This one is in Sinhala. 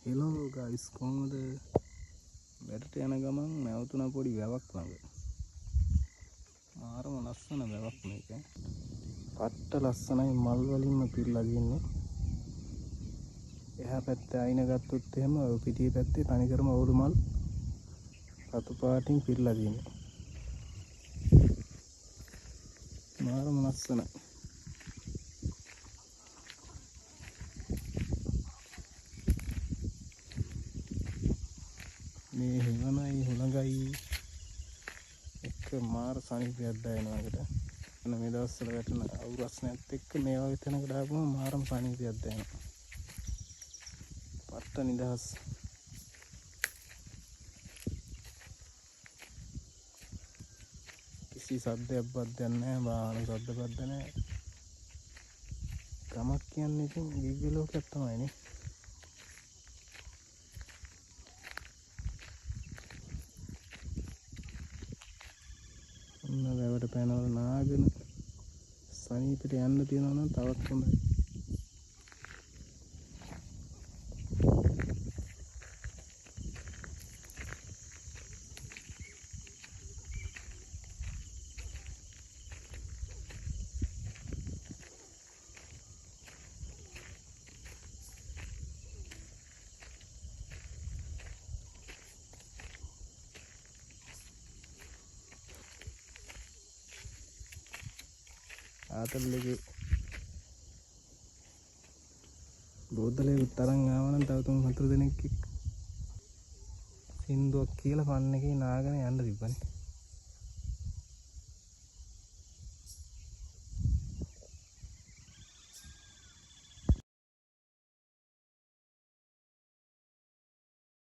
හෙලෝ ගයිස් කොහොමද වැඩට යන ගමන් නැවතුණා පොඩි වැවක් ළඟ. මාරම ලස්සන වැවක් මේක. පට්ට ලස්සනයි මල් වලින්ම පිරලා තියෙන්නේ. එහා පැත්තේ අයින ගත්තොත් එහෙම ඔය පිටියේ පැත්තේ තනිකරම අවුළු මල් රතු පාටින් පිරලා තියෙන්නේ. මාරම ලස්සනයි. මේ හිමනයි හුළඟයි එක මාර සනීපයක් දැනෙනවා ඒකට. අන්න මේ දවස්වල වැටෙන අවුරස්නයත් එක්ක මේ වගේ තැනකට ආවම මාරම සනීපයක් දැනෙනවා. පට්ට නිදහස්. කිසි සද්දයක් බද්දයක් නැහැ, වාහන සද්ද බද්ද නැහැ. ගමක් කියන්නේ ඉතින් දිව්‍ය ලෝකයක් තමයිනේ. ඔන්න වැවට පැනවල නාගෙන සනීපෙට යන්න තියෙනවා නම් තවත් හොඳයි. ආතල්ලේ බෝතලේ තරම් ආවනම් තව 3-4 දිනක් සින්දුවක් කියලා පන්න එකේ නාගෙන යන්න තිබ්බනේ.